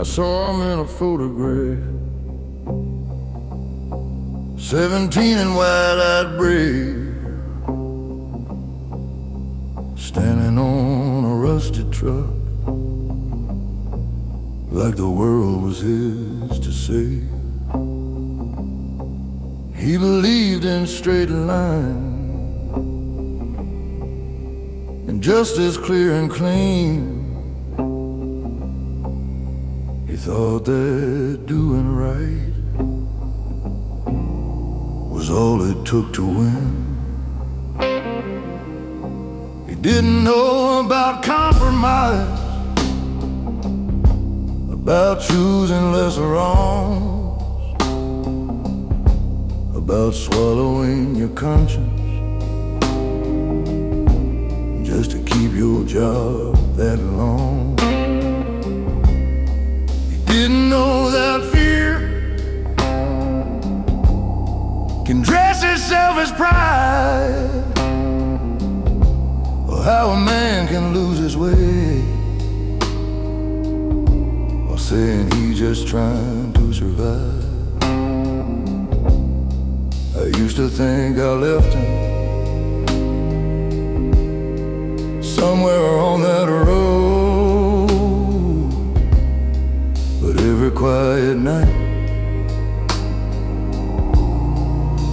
saw him in a photograph, 17 and wide-eyed brave, standing on a rusted truck, like the world was his to save. He believed in straight lines and justice clear and clean. He thought that doing right was all it took to win. He didn't know about compromise, about choosing lesser wrongs, about swallowing your conscience just to keep your job that long. He didn't know that fear can dress itself as pride, or how a man can lose his way while saying he's just trying to survive. I used to think I left him somewhere on that road, but every quiet night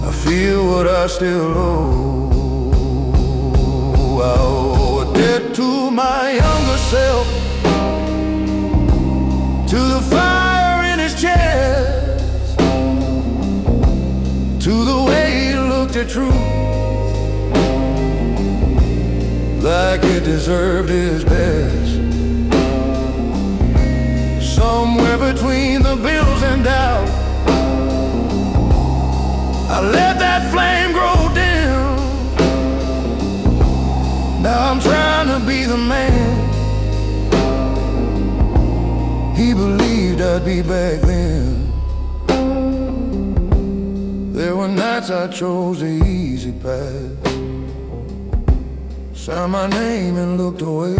I feel what I still owe. I owe a debt to my younger self, to the fire in his chest, to the way he looked at truth like it deserved his best. Somewhere between the bills and doubt, I let that flame grow dim. Now I'm trying to be the man he believed I'd be back then. There were nights I chose the easy path, signed my name and looked away,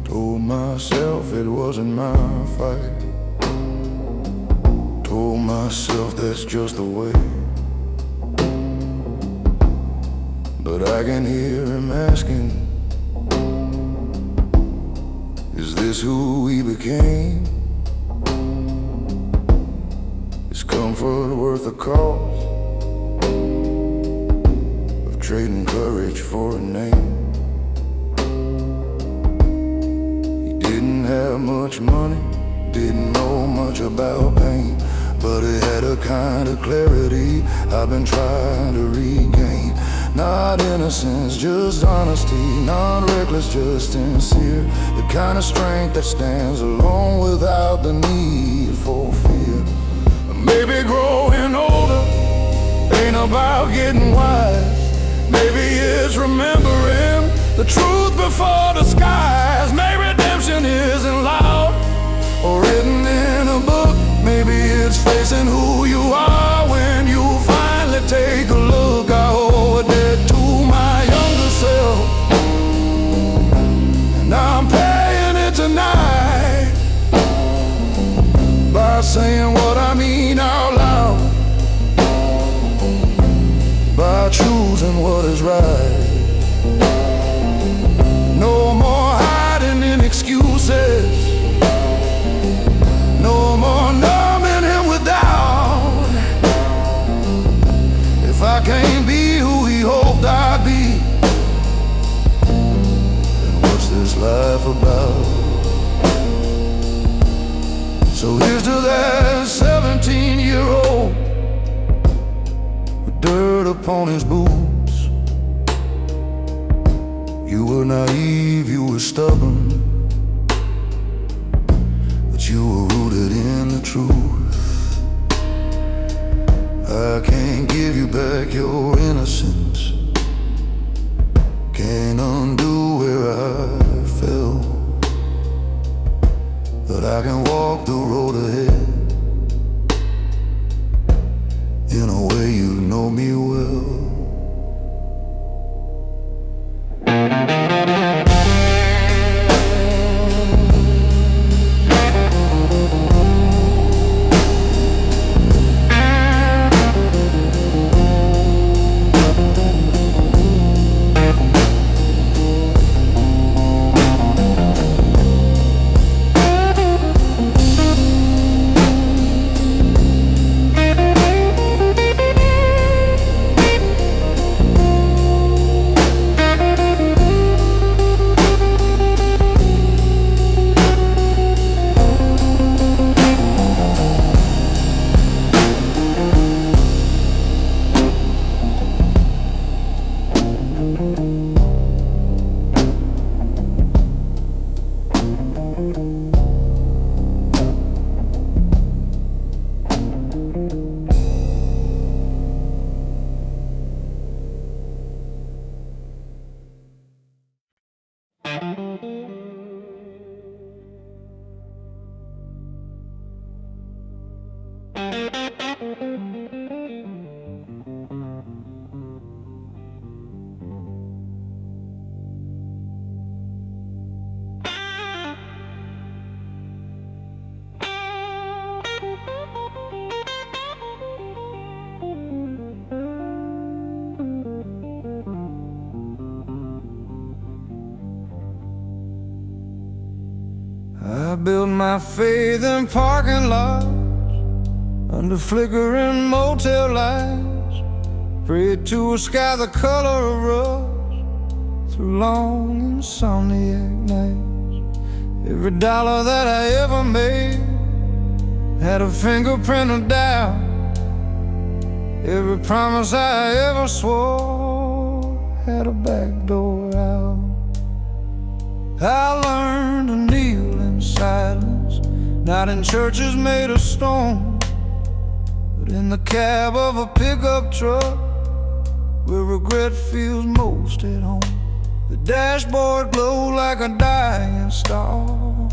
told myself it wasn't my fight, told myself that's just the way. But I can hear him asking, is this who we became? Is comfort worth the cost of trading courage for a name? He didn't have much money, didn't know much about pain, but he had a kind of clarity I've been trying to regain. Not innocence, just honesty, not reckless, just sincere. The kind of strength that stands alone without the need for fear. Maybe growing older ain't about getting wise. Maybe it's remembering the truth before the skies. Maybe redemption isn't loud or written in a book. Maybe it's facing who you are when you finally take a look. I owe a debt to my younger self, and I'm paying it tonight by saying what I mean out loud, by choosing what is right. No more hiding in excuses, no more numbing him with doubt. If I can't be who he hoped I'd be, then what's this life about? So here's to that 17-year-old with dirt upon his boots. You were naive, you were stubborn, but you were rooted in the truth. I can't give you back your innocence, can't undo where I fell, but I can walk the road ahead in a way you know me well. built my faith in parking lots, under flickering motel lights, prayed to a sky the color of rust, through long insomniac nights. Every dollar that I ever made had a fingerprint of doubt. Every promise I ever swore had a back door out. I learned to kneel in silence, not in churches made of stone, but in the cab of a pickup truck, where regret feels most at home. The dashboard glowed like a dying star,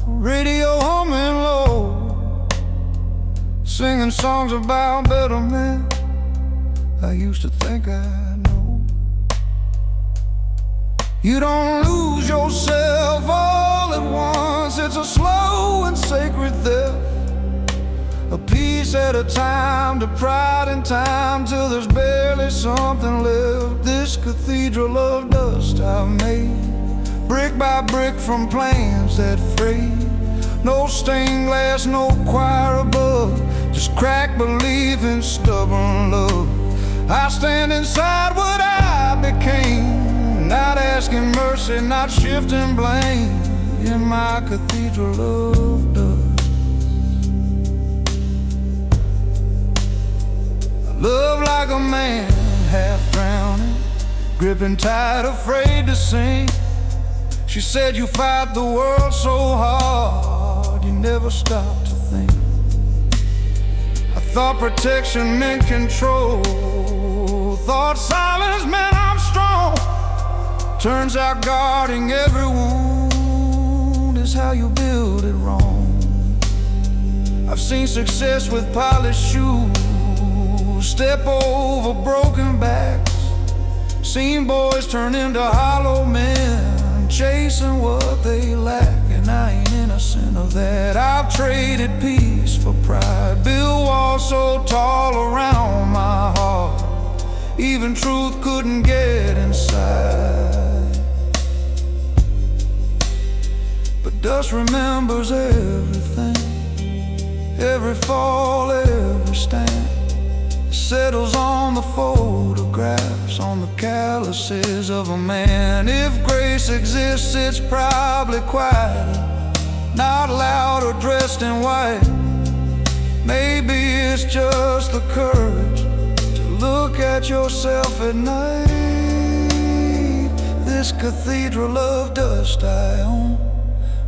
radio humming low, singing songs about better men I used to think I know. You don't lose yourself all at once. It's a slow and sacred theft, a piece at a time, to pride in time, till there's barely something left. This cathedral of dust I've made, brick by brick from plans that frayed. No stained glass, no choir above, just cracked belief and stubborn love. I stand inside what I became, not asking mercy, not shifting blame, in my cathedral of dust. I love like a man, half drowning, gripping tight, afraid to sink. She said you fight the world so hard, you never stop to think. I thought protection meant control, thought silence meant I'm strong. Turns out guarding every wound is how you build it wrong. I've seen success with polished shoes step over broken backs, seen boys turn into hollow men, chasing what they lack. And I ain't innocent of that. I've traded peace for pride, built walls so tall around my heart, even truth couldn't get inside. But dust remembers everything, every fall, every stand. It settles on the photographs, on the calluses of a man. If grace exists, it's probably quieter, not loud or dressed in white. Maybe it's just the courage to look at yourself at night. This cathedral of dust I own,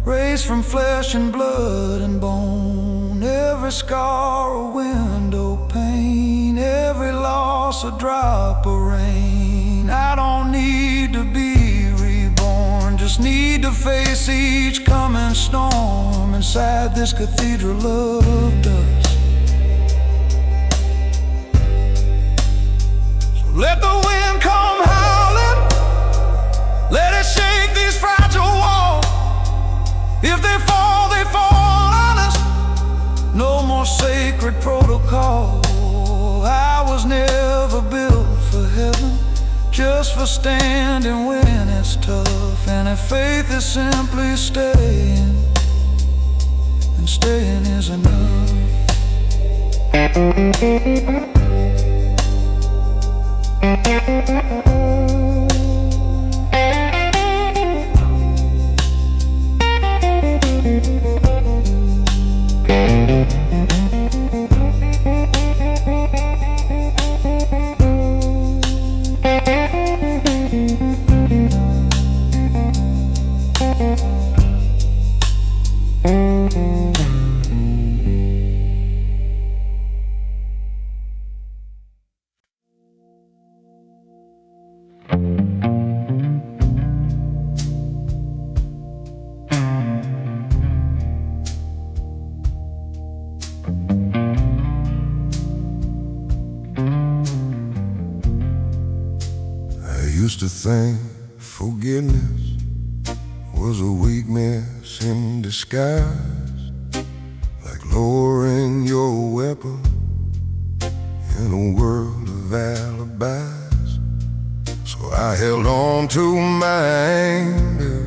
raised from flesh and blood and bone. Every scar a window pane, every loss a drop of rain. I don't need to be reborn, just need to face each coming storm inside this cathedral of dust. Let the wind come howling, let it shake these fragile walls. If they fall honest, no more sacred protocol. I was never built for heaven, just for standing when it's tough. And if faith is simply staying, then staying is enough. Used to think forgiveness was a weakness in disguise, like lowering your weapon in a world of alibis. So I held on to my anger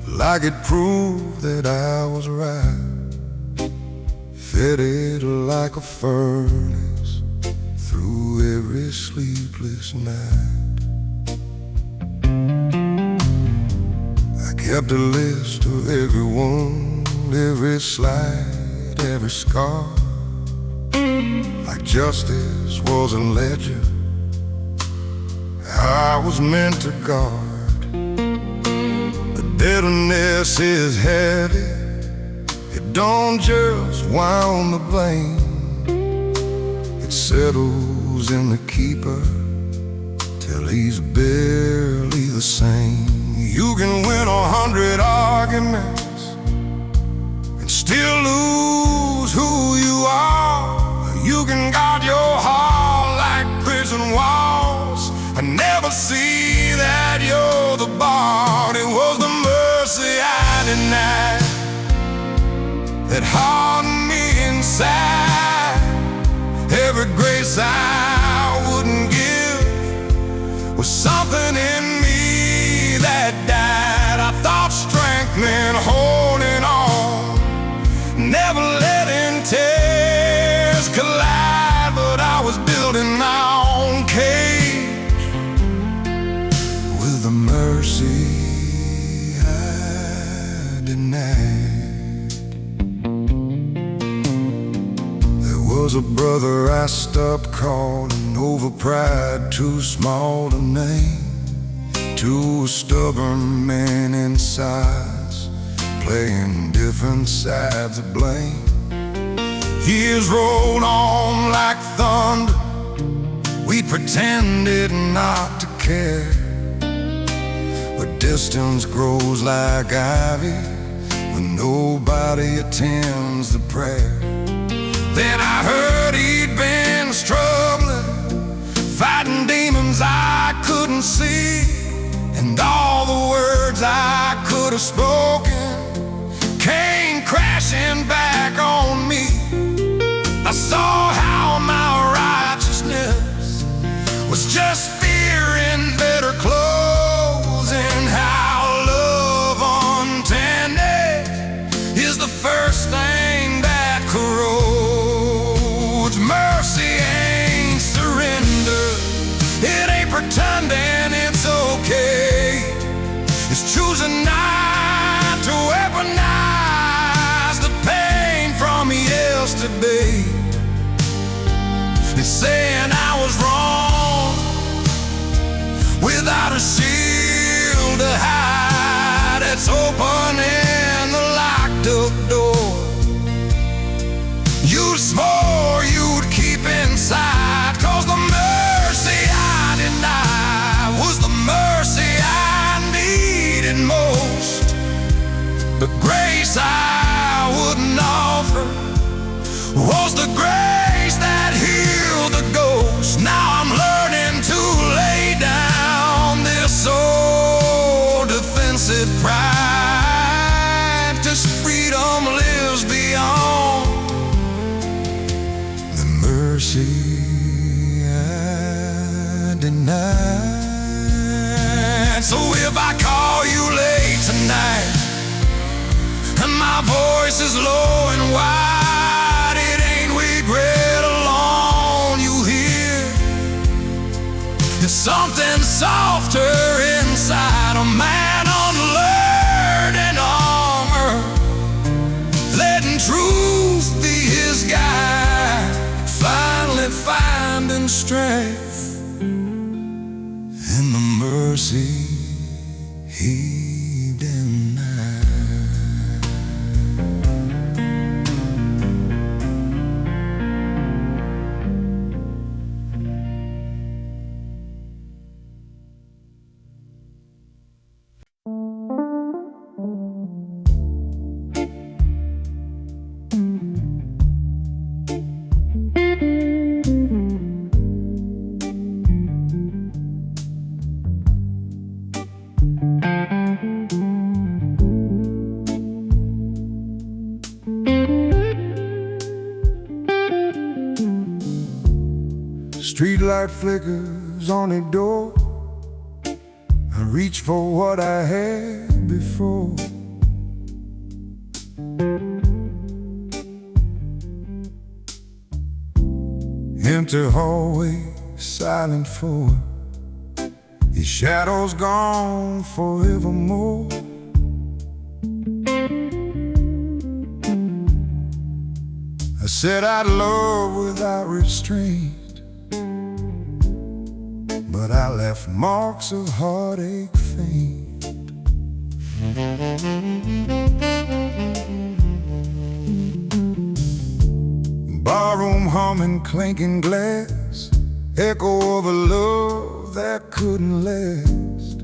like it proved that I was right. steadied like a furnace through every sleepless night. I kept a list of every wound, every slight, every scar, like justice was a ledger I was meant to guard. The bitterness is heavy, it don't just wound the blame, it settles in the keeper till he's barely the same. You can win 100 arguments and still lose who you are. You can guard your heart like prison walls and never see that you're the bar. It was the mercy I denied that hardened me inside. Every grace I wouldn't give was something in me that died. I thought strength meant holding on, never letting tears collide, but I was building my own cage with the mercy I denied. There was a brother I stopped calling over pride, too small to name, to a stubborn man in size, playing different sides of blame. Years rolled on like thunder, we pretended not to care, but distance grows like ivy when nobody attends the prayer. Then I heard he'd been struggling, fighting demons I couldn't see, and all the words I could have spoken came crashing back on me. I saw how my righteousness was just fear in better clothes, and how love untended is the first thing that corrodes. Mercy ain't surrender, it ain't pretending it's okay. It's choosing not to weaponize the pain from yesterday. It's saying I was wrong without a shield to hide. It's opening the locked up door you swore you'd keep inside. 'Cause the mercy I denied was the mercy I needed most. The grace I wouldn't offer was the grace that healed the ghost. Now I'm learning to lay down this old defensive pride, 'cause freedom lives beyond the mercy I denied. So if I call you late tonight and my voice is low and wide, it ain't regret alone you hear. There's something softer inside, a man unlearned in armor, letting truth be his guide, finally finding strength in the mercy he denied. Streetlight flickers on a door. I reach for what I had before. Empty hallway, silent floor, his shadow's gone forevermore. I said I'd love without restraint, but I left marks of heartache faint. Barroom humming, clinking glass, echo of a love that couldn't last.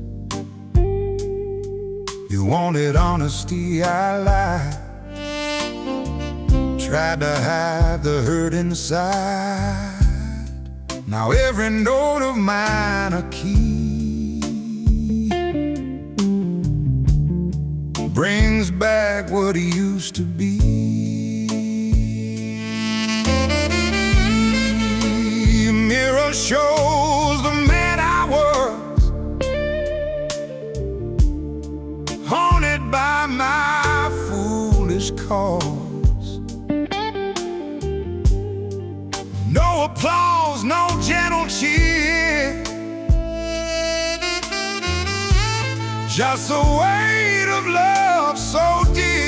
You wanted honesty, I lied, tried to hide the hurt inside. Now every note of mine a key, brings back what he used to be. A mirror shows the man I was, haunted by my foolish cause. No applause, no gentle cheer, just a weight of love so dear.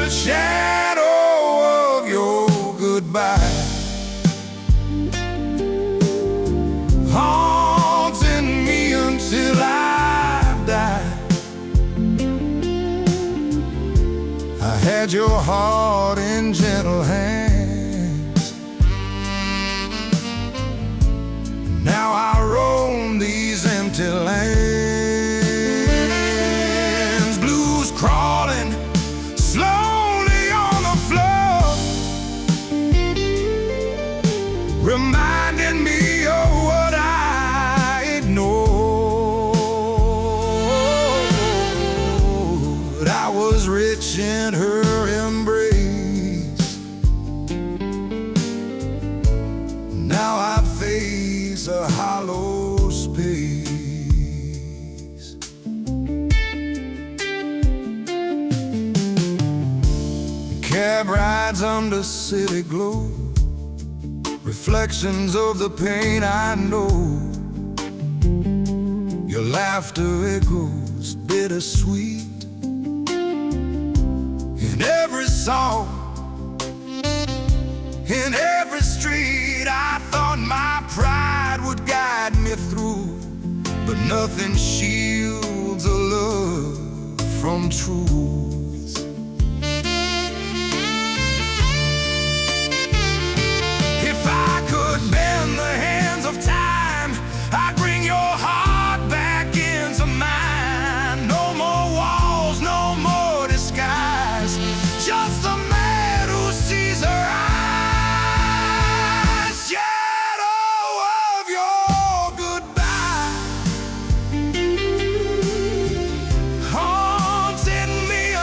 Shadow of your goodbye, haunting me until I've died. I had your heart in gentle hands, now I roam these empty lands. Blues crawling slowly on the floor, reminding me of what I ignored. I was rich in her embrace, now I face a hollow space. Cab rides under city glow, reflections of the pain I know. Your laughter echoes bittersweet in every song, in every street. I thought my pride would guide me through, but nothing shields a love from truth. If I could bend the hands of time, I'd bring your heart back into mine. No more walls, no more disguise, just a man who sees her eyes. Shadow of your goodbye, haunting me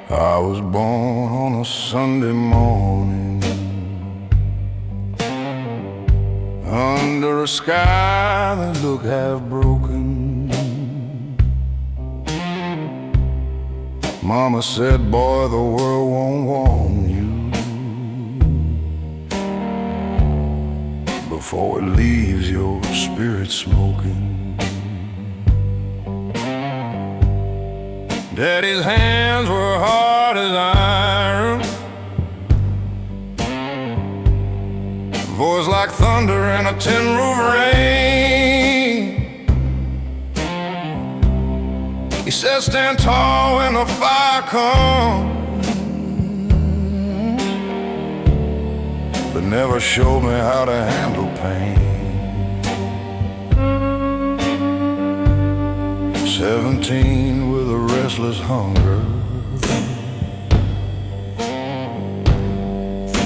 I was born on a Sunday morning under a sky that looked half broken. Mama said, boy, the world won't warn you before it leaves your spirit smoking. Daddy's hands were hard as iron, voice like thunder in a tin roof rain. He said, stand tall when the fire comes, but never showed me how to handle pain. 17 with a restless hunger,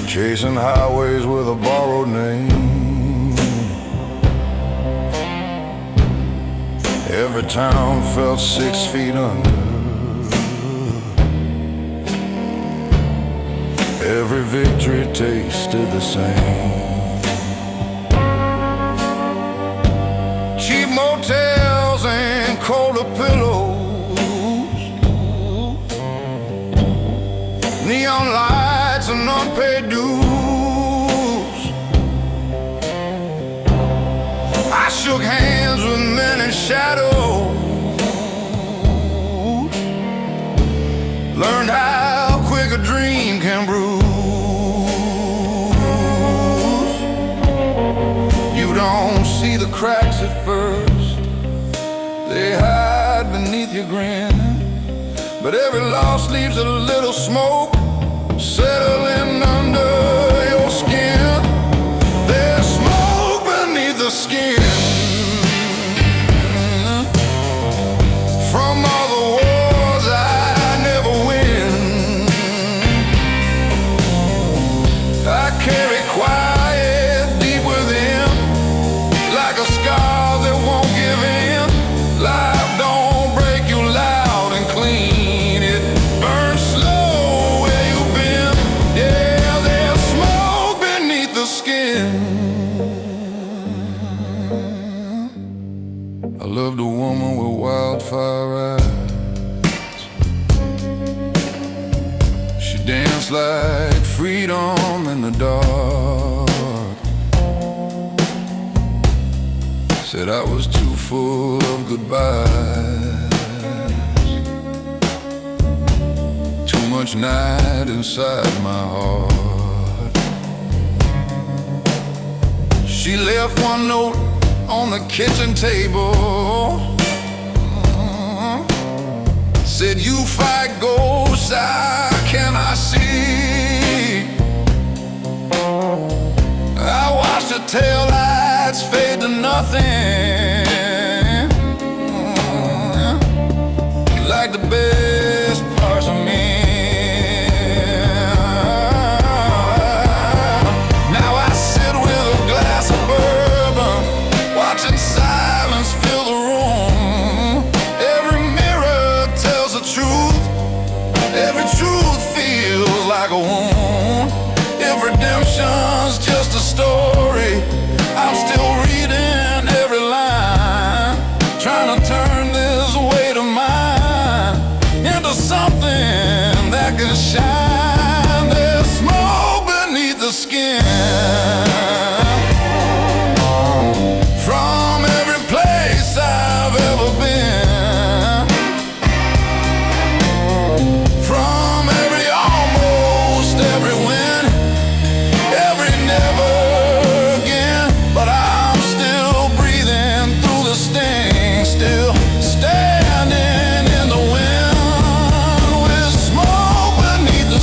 chasing highways with a borrowed name. Every town felt 6 feet under, every victory tasted the same. Cheap motels and colder pillows, neon lights and unpaid dues. I shook hands with many shadows, learned how quick a dream can bruise. You don't see the cracks at first, they hide beneath your grin, but every loss leaves a little smoke settling under your skin. There's smoke beneath the skin from all the wars I never win. I carry quiet deep within, like a scar that won't give in. Life don't break you loud and clean, it burns slow where you've been. Yeah, there's smoke beneath the skin. I loved a woman with wildfire eyes. She danced like freedom in the dark. Said I was too full of goodbyes, too much night inside my heart. She left one note on the kitchen table, said you fight ghosts, how can I see? I watched her tail lights fade to nothing, like the best parts of me. Now I sit with a glass of bourbon, watching silence fill the room. Every mirror tells the truth, every truth feels like a wound. If redemption's just a story, I'm still reading every line, trying to turn this weight of mine into something that can shine. There's smoke beneath the skin from every place I've ever been, from every almost, every win, every never again. But I'm still breathing through the sting, still standing in the wind with smoke beneath the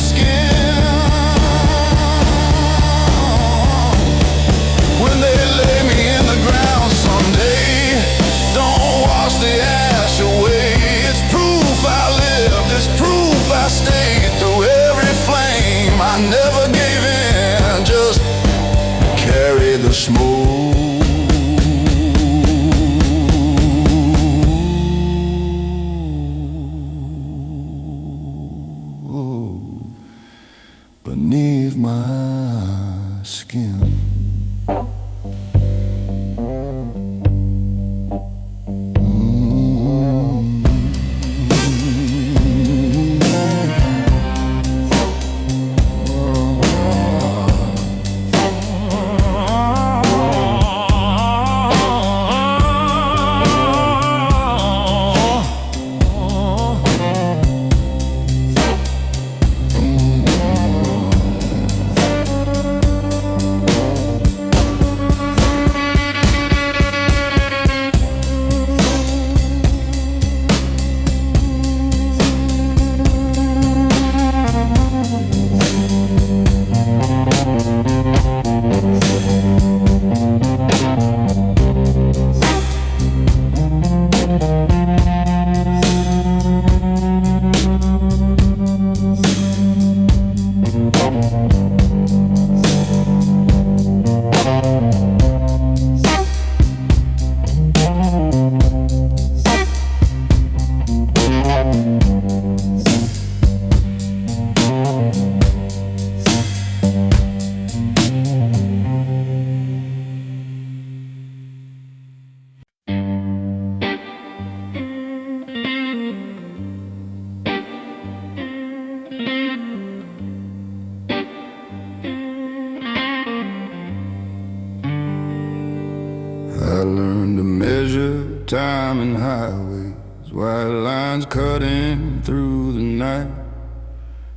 time in highways, white lines cutting through the night.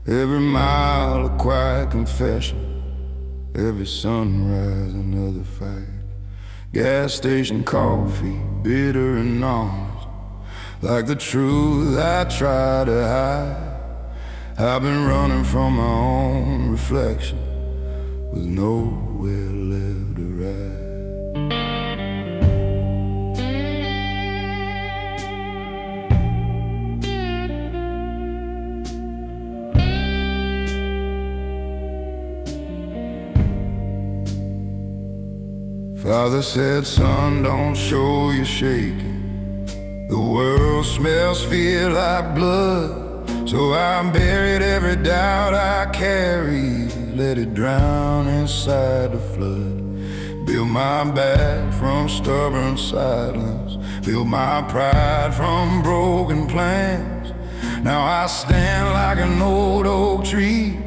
Every mile a quiet confession, every sunrise another fight. Gas station coffee, bitter and honest, like the truth I try to hide. I've been running from my own reflection, with nowhere left to ride. Father said, son, don't show you're shaking. The world smells fear like blood. So I buried every doubt I carried, let it drown inside the flood. Built my back from stubborn silence, built my pride from broken plans. Now I stand like an old oak tree,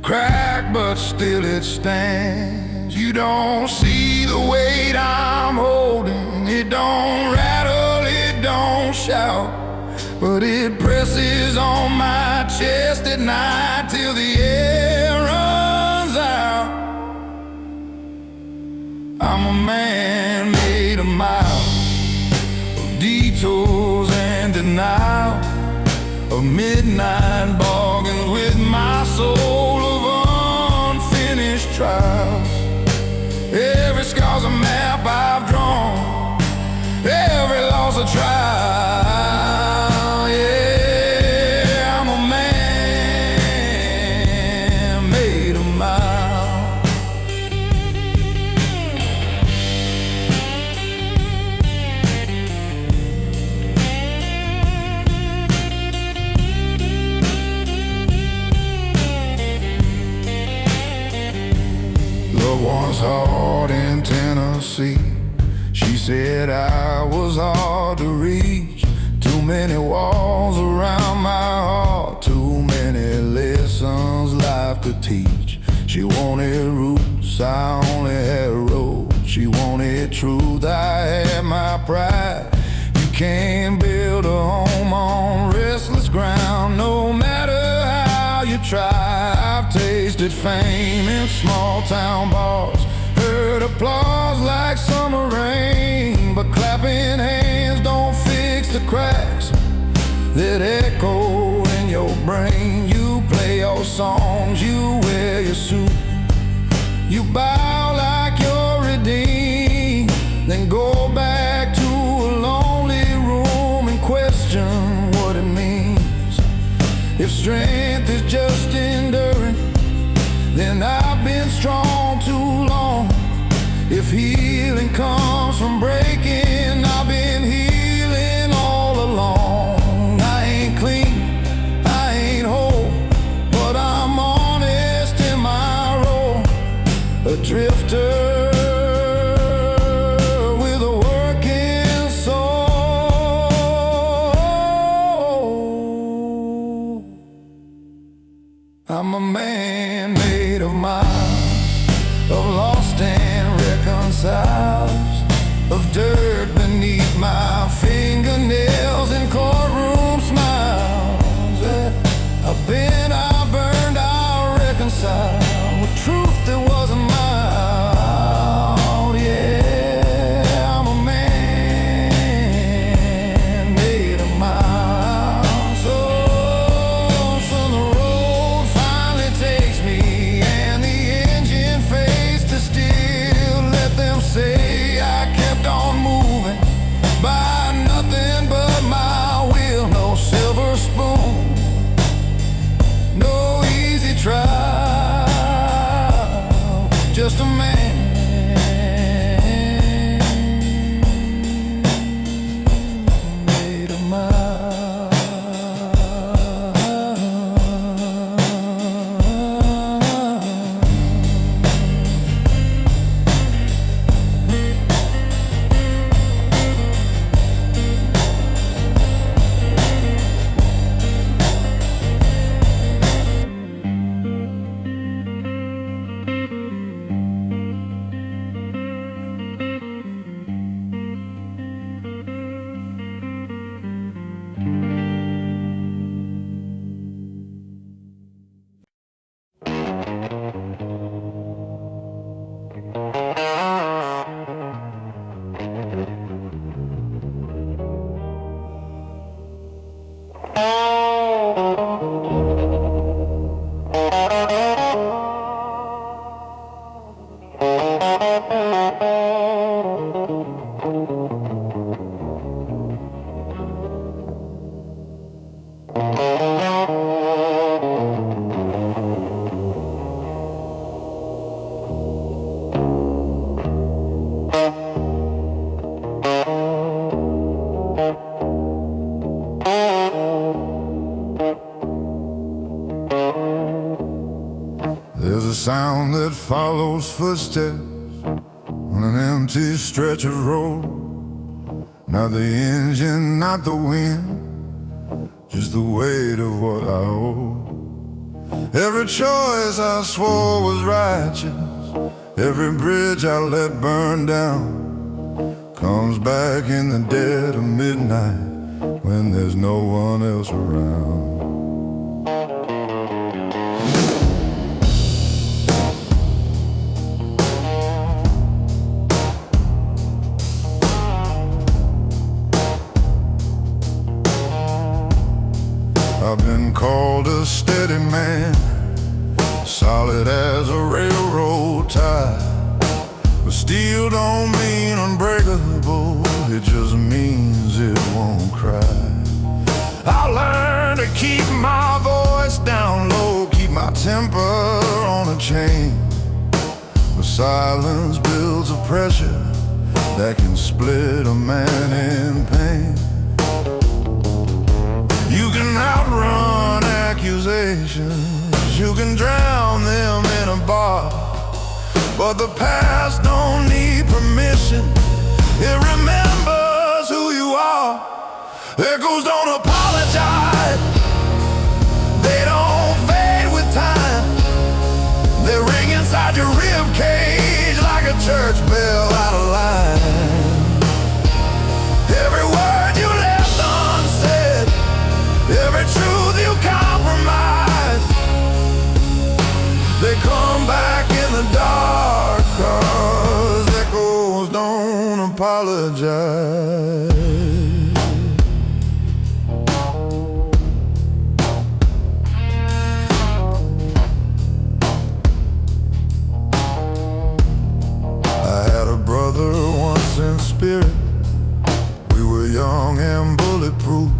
cracked but still it stands. You don't see the weight I'm holding, it don't rattle, it don't shout, but it presses on my chest at night till the air runs out. I'm a man made of miles, of detours and denial, of midnight bargains with my soul, of unfinished trials. Every scar's a map I've drawn, every loss a trial. Was hard in Tennessee. She said I was hard to reach. Too many walls around my heart, too many lessons life could teach. She wanted roots, I only had roads. She wanted truth, I had my pride. You can't build a home on restless ground, no matter how you try. I've tasted fame in small town bars, heard applause like summer rain, but clapping hands don't fix the cracks that echo in your brain. You play your songs, you wear your suit, you bow like you're redeemed, then go back to a lonely room and question what it means. If strength is just enduring, then I've been strong too long. If healing comes from breaking, I've been healing all along. I ain't clean, I ain't whole, but I'm honest in my role. A drifter with a working soul. I'm a man made of miles, of lost and reconciles, of dirt beneath my fingernails and courtroom smiles. I've been, I burned, I reconciled with truth that wasn't mine. Yeah, I'm a man made of miles. So the road finally takes me, and the engine fades to still. Let them say I kept on moving by There's a sound that follows footsteps on an empty stretch of road. Not the engine, not the wind, just the weight of what I owe. Every choice I swore was righteous, every bridge I let burn down, comes back in the dead of midnight when there's no one else around. I've been called a steady man, solid as a railroad tie, but steel don't mean unbreakable, it just means it won't cry. I learned to keep my voice down low, keep my temper on a chain, but silence builds a pressure that can split a man in pain. You can outrun accusations, you can drown them in a bar, but the past don't need permission, it remembers who you are. Echoes don't apologize, they don't fade with time, they ring inside your rib cage like a church bell out of line. Every word you left unsaid, every truth you compromise, they come back in the dark, 'cause echoes don't apologize. I had a brother once in spirit, we were young and bulletproof,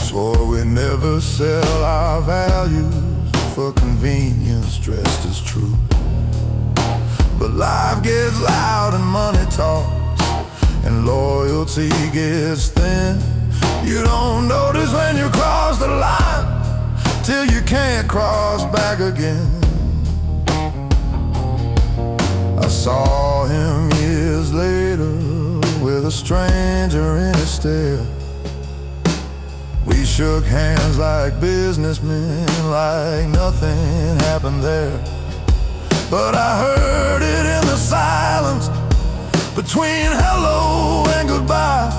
swore we'd never sell our values for convenience dressed as truth. But life gets loud and money talks, and loyalty gets thin. You don't notice when you cross the line till you can't cross back again. I saw him years later with a stranger in his stare. We shook hands like businessmen, like nothing happened there. But I heard it in the silence between hello and goodbye,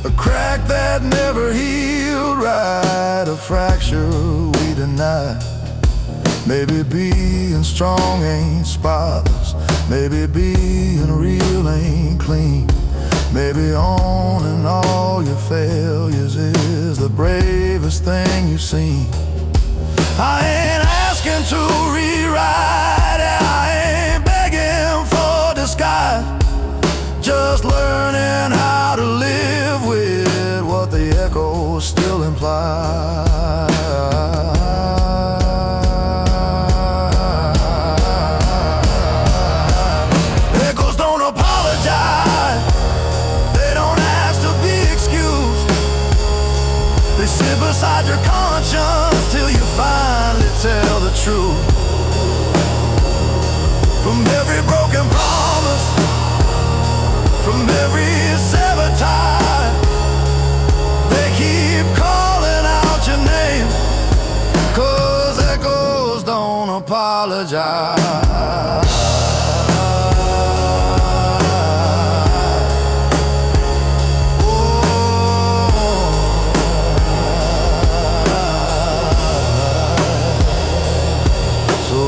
a crack that never healed right, a fracture we denied. Maybe being strong ain't spotless, maybe being real ain't clean, maybe owning all your failures is the bravest thing you've seen. I ain't asking to rewrite it, I ain't begging for disguise, just learning how to live with what the echoes still imply. Echoes don't apologize, they don't ask to be excused, they sit beside your conscience till you finally tell the truth. From every broken promise, from every severed tie, they keep calling out your name, 'cause echoes don't apologize.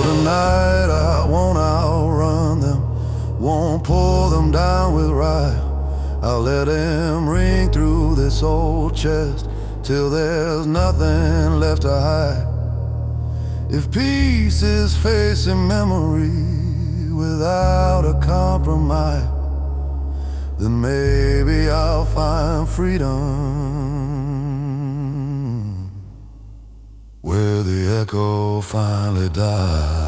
Tonight I won't outrun them, won't pull them down with ride. I'll let them ring through this old chest till there's nothing left to hide. If peace is facing memory without a compromise, then maybe I'll find freedom where the echo finally dies.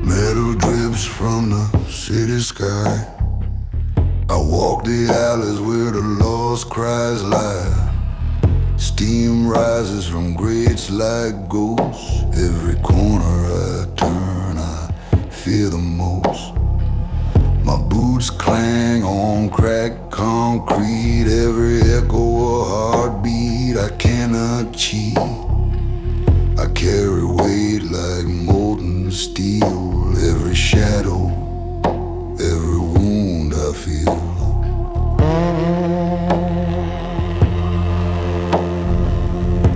Metal drips from the city sky. I walk the alleys where the lost cries lie. Steam rises from grates like ghosts. Every corner I turn, I fear the most. My boots clang on cracked concrete. Every echo a heartbeat I cannot cheat. I carry weight like molten steel. Every shadow, every wound I feel.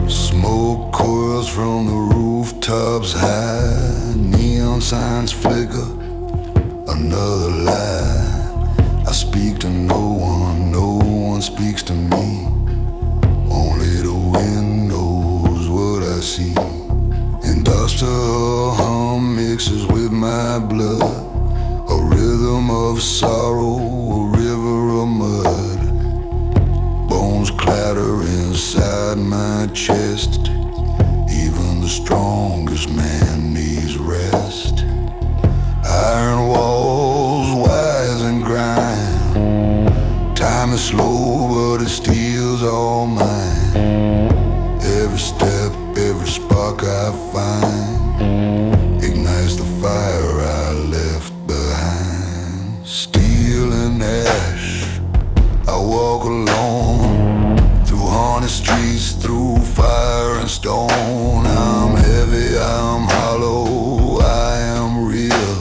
Smoke coils from the rooftops high. Neon signs flicker, another lie. I speak to no one speaks to me. Only the wind knows what I see. Industrial hum mixes with my blood, a rhythm of sorrow, a river of mud. Bones clatter inside my chest. Even the strongest man needs rest. Iron walls, wires and grind. Time is slow, but it steals all mine. Every step, every spark I find ignites the fire I left behind. Steel and ash, I walk alone through haunted streets, through fire and stone. I'm heavy, I'm hollow, I am real.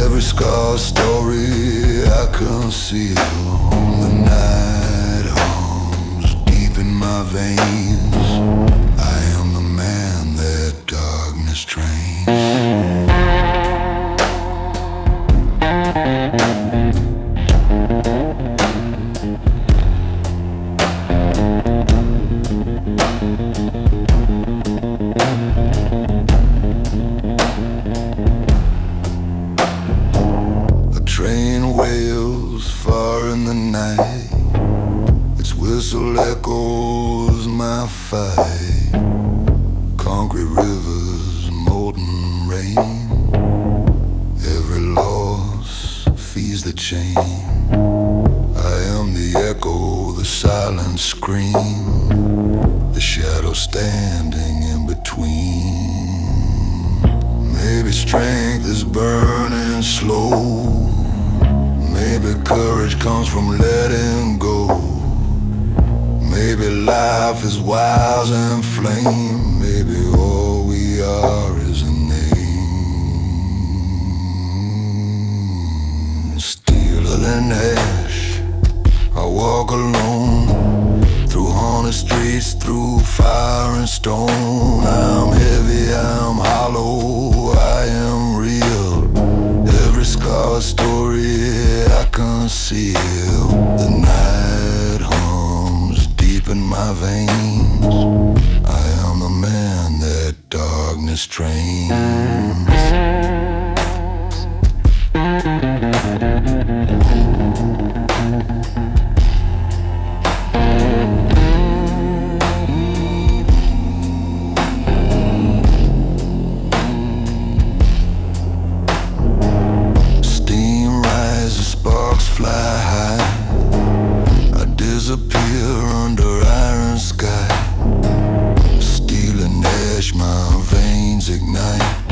Every scar story I conceal. The night hums deep in my veins. I am the man that darkness trains. A train wails far in the night. Its whistle echoes my fight. Concrete rivers, molten rain. Every loss feeds the chain. I am the echo, the silent scream, the shadow standing in between. Maybe strength is burning slow. Maybe courage comes from letting go. Maybe life is wild and flame. Maybe all we are is a name. Steeler than ash, I walk alone through haunted streets, through fire and stone. I'm heavy, I'm hollow, I am real. Every scar story I conceal. The night hums deep in my veins. I am the man that darkness trains. Steam rises, sparks fly high. I disappear disappear under iron sky. Steel and ash, my veins ignite.